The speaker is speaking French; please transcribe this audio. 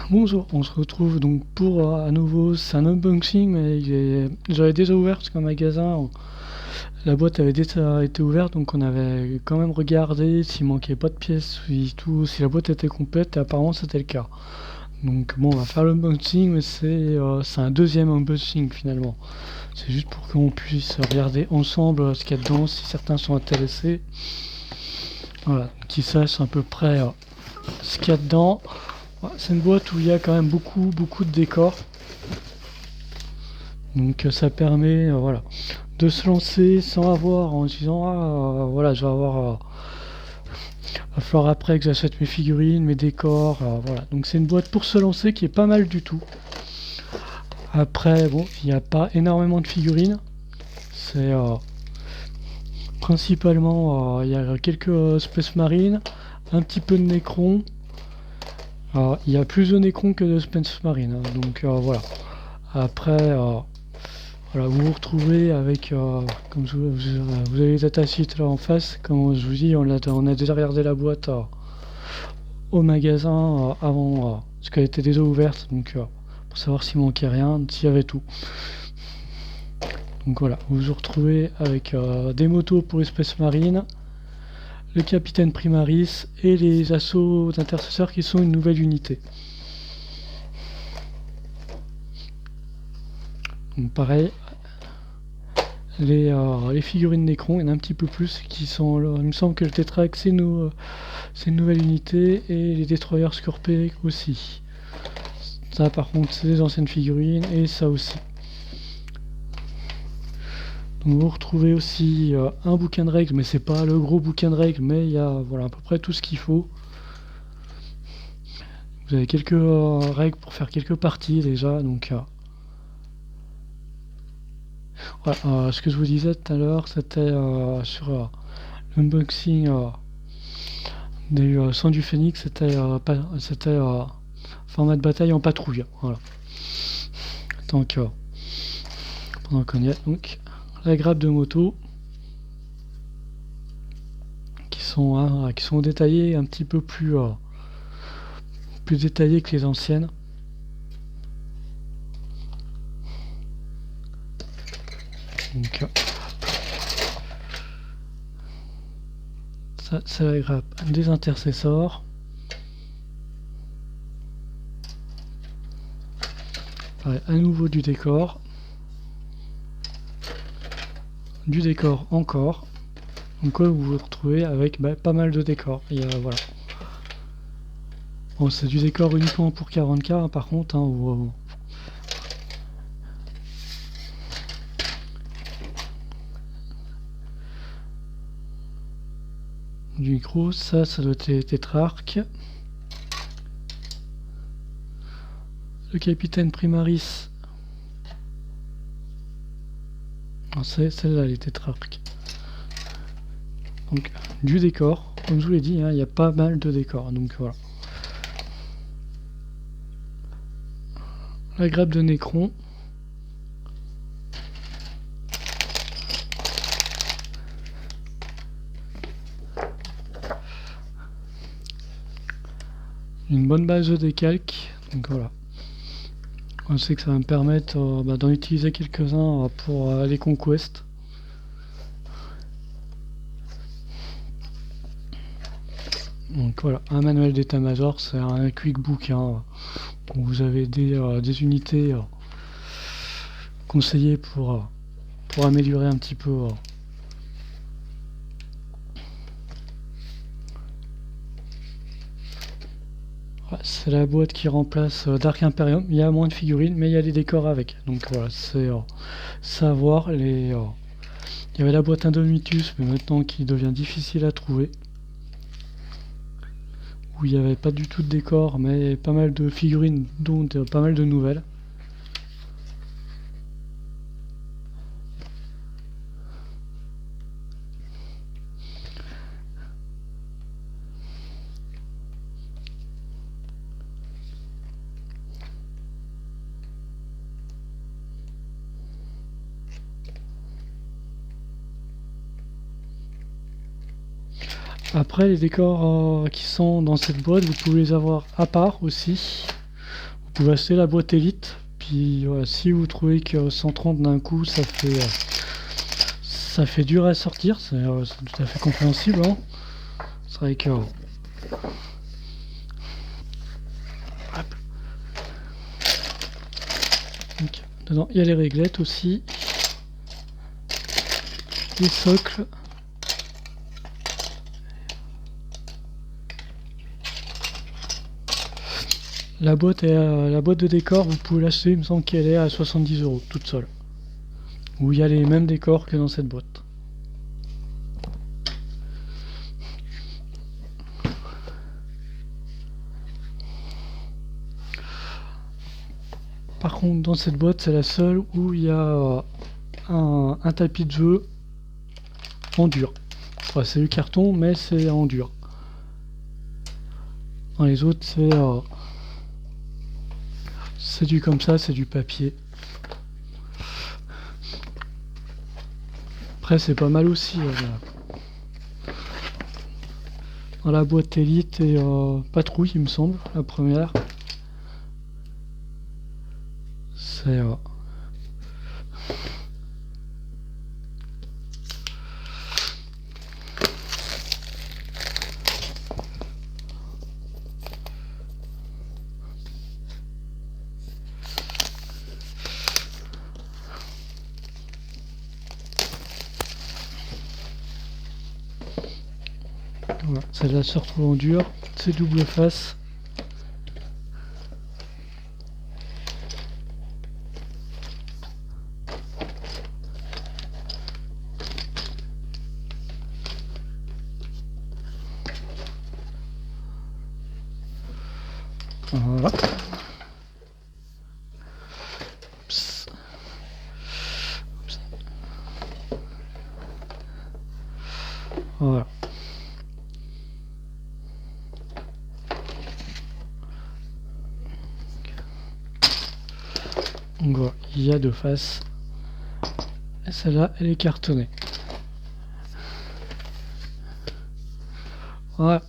Bonjour, on se retrouve donc pour à nouveau, c'est un unboxing, mais j'avais déjà ouvert parce qu'un magasin, la boîte avait déjà été ouverte, donc on avait quand même regardé s'il manquait pas de pièces, si la boîte était complète, et apparemment c'était le cas. Donc bon, on va faire l'unboxing, mais c'est un deuxième unboxing finalement. C'est juste pour qu'on puisse regarder ensemble ce qu'il y a dedans, si certains sont intéressés. Voilà, qu'ils sachent à peu près ce qu'il y a dedans. Ouais, c'est une boîte où il y a quand même beaucoup de décors. Donc ça permet voilà, de se lancer sans avoir en se disant voilà, je vais avoir va falloir après que j'achète mes figurines, mes décors, voilà. Donc c'est une boîte pour se lancer qui est pas mal du tout. Après bon, il n'y a pas énormément de figurines. C'est principalement il y a quelques Space Marine, un petit peu de Necron. Alors, il y a plus de Necron que de Space Marine, hein, donc voilà. Après voilà, vous vous retrouvez avec, comme vous avez les datasheets là en face, comme je vous dis, on a déjà regardé la boîte au magasin avant, parce qu'elle était déjà ouverte, donc pour savoir s'il manquait rien, s'il y avait tout. Donc voilà, vous vous retrouvez avec des motos pour espèces marines, le capitaine Primaris et les assauts d'intercesseurs qui sont une nouvelle unité. Donc pareil, les figurines Necron, il y en a un petit peu plus qui sont là. Il me semble que le Tetrax c'est une nouvelle unité et les destroyers Scorpic aussi. Ça par contre c'est des anciennes figurines et ça aussi. Donc vous retrouvez aussi un bouquin de règles, mais c'est pas le gros bouquin de règles, mais il y a voilà, à peu près tout ce qu'il faut. Vous avez quelques règles pour faire quelques parties déjà, donc voilà, ce que je vous disais tout à l'heure, c'était sur l'unboxing des Sang du Phénix, c'était format de bataille en patrouille. Voilà. Donc, pendant qu'on y est, donc la grappe de moto qui sont détaillées un petit peu plus détaillées que les anciennes. Donc, ça c'est la grappe des intercesseurs. Pareil, à nouveau du décor encore. Donc là, vous vous retrouvez avec pas mal de décors. Voilà. Bon, c'est du décor uniquement pour 40K, hein, par contre. Hein, du micro, ça doit être Tétrarque. Le capitaine Primaris. C'est celle-là, les Tétrarques. Donc, du décor. Comme je vous l'ai dit, hein, il y a pas mal de décors. Donc voilà. La grappe de Necron. Une bonne base de décalque. Donc voilà. On sait que ça va me permettre d'en utiliser quelques-uns pour les conquests. Donc voilà, un manuel d'état-major, c'est un quick book. Hein, où vous avez des unités conseillées pour améliorer un petit peu. C'est la boîte qui remplace Dark Imperium. Il y a moins de figurines, mais il y a des décors avec. Donc voilà, c'est savoir. Il y avait la boîte Indomitus, mais maintenant qui devient difficile à trouver. Où il n'y avait pas du tout de décor, mais pas mal de figurines, dont pas mal de nouvelles. Après, les décors qui sont dans cette boîte, vous pouvez les avoir à part aussi. Vous pouvez acheter la boîte Elite. Puis voilà, si vous trouvez que 130 d'un coup, ça fait dur à sortir, c'est tout à fait compréhensible, hein. C'est vrai que hop. Donc, dedans, il y a les réglettes aussi, les socles. La boîte de décor, vous pouvez l'acheter, il me semble qu'elle est à 70 € toute seule. Où il y a les mêmes décors que dans cette boîte. Par contre, dans cette boîte, c'est la seule où il y a un tapis de jeu en dur. Enfin, c'est du carton, mais c'est en dur. Dans les autres, c'est du comme ça, c'est du papier. Après, c'est pas mal aussi. Dans la boîte Elite et Patrouille, il me semble, la première. C'est voilà, celle-là se retrouve en dur, c'est double face. Voilà. Oups. Oups. Voilà. Donc voilà, il y a deux faces. Et celle-là, elle est cartonnée. Voilà.